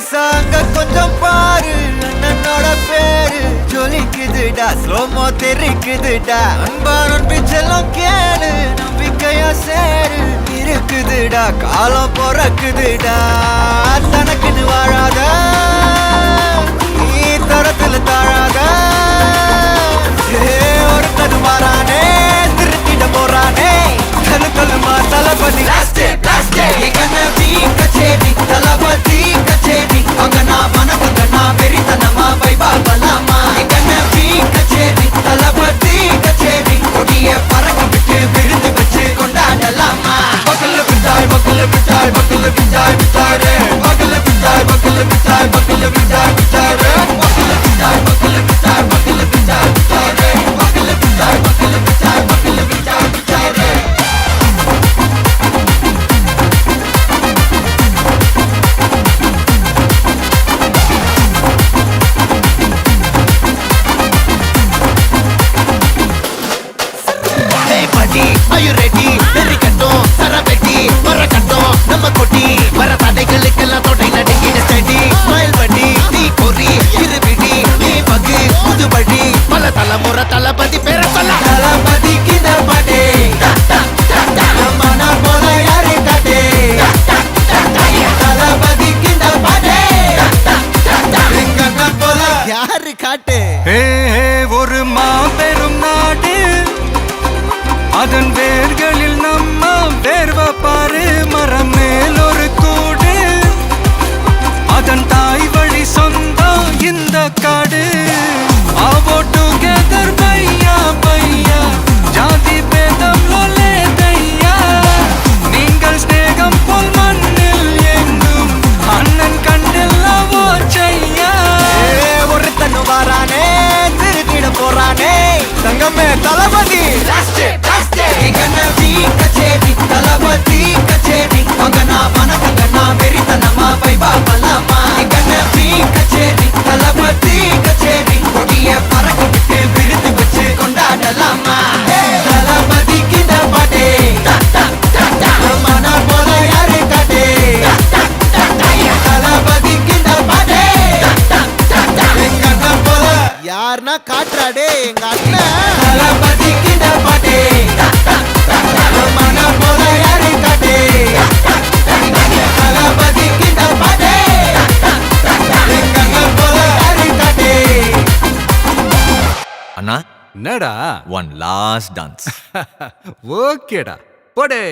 சாங்க கொஞ்சம் பாரு, அண்ணனோட பேரு ஜொலிக்குதுடா, ஸ்லோமோ தெரிக்குதுடா. அன்பான பிச்செல்லாம் கேளு, நம்பிக்கையா சேரு, இருக்குதுடா காலம் பொறக்குதுடா. தனக்குன்னு வாழாத, நீ தரத்துல தாழாத. ஒரு கது மாறானே, திருத்திட போறானே, கலுமா தளபதி. கச்சேரி தளபதி கச்சேரி, அங்கனா மனவங்கனா வெறித்தனமா வைபா பலாமா. கச்சேரி தளபதி கச்சேரி, கொடிய பறக்க விட்டு விருந்து வச்சு கொண்டாடலாமா. பக்கல பிட்டாய் பக்கல பிட்டாய் பக்கல பிட்டாய் பிட்டாரே, பக்கல பிட்டாய் பக்கல பிட்டாய் பக்கல பிட்டாய் பிட்டாரே, பக்கல பிட்டாய் பக்கல பிட்டாய் பக்கல பிட்டாய் பிட்டாரே, பக்கல பிட்டாய் பக்கல பிட்டாய் பக்கல பிட்டாய் பிட்டாரே. Are you ready? தெரிக்கட்டும் சரபெட்டி வரக்கட்டும் நம்ம கொட்டி வர தடைகளுக்கெல்லாம் தொடை நடுங்கிட ஸ்டடி. ஸ்மைல் பண்ணி நீ பொறி இருவிடி நீ பகு புதுபடி, பல தலைமுறை தளபதி பேர சொல்ல. தளபதிக்கு இந்த பாட்டே மனா போல யாரு காட்டே, தளபதிக்கு இந்த பாட்டே எங்க போல யாரு காட்டு. ஒரு மாபெரும் நாடு, அதன் வேர்களில் நம்ம வேர்வ பாரு. மரம் மேல் ஒரு கூடு, அதன் தாய் வழி சொந்தம் இந்த காடு. ஆவோ டுகெதர் பையா பையா, ஜாதி பேதம் லோலே தையா. நீங்கள் ஸ்நேகம் போல் மண்ணில் எங்கும் அண்ணன் கண்டெல்லாவோ செய்யா. ஒரு தன்னு வாரானே, திருத்திட போறானே, தங்கமே தளபதி. கச்சேரி தளபதி கச்சேரி, அங்கனா மனவங்கனா வெறித்தனமா வைபா பலாமா. கச்சேரி தளபதி கச்சேரி, கொடிய பறக்க விட்டு விருந்து வச்சு கொண்டாடலாமா. தளபதிக்கு இந்த பாட்டே மனா போல யாரு காட்டே, தளபதிக்கு இந்த பாட்டே எங்க அண்ணன் போல யாருன்னா காட்டுறாடே எங்க அண்ணன். தளபதிக்கு இந்த பாட்டே மனா போல யாரு காட்டே, தளபதிக்கு இந்த பாட்டே எங்க அண்ணன் போல யாரு காட்டே. அண்ணா என்னடா ஒன் லாஸ்ட் டான்ஸ். ஓகேடா போடே.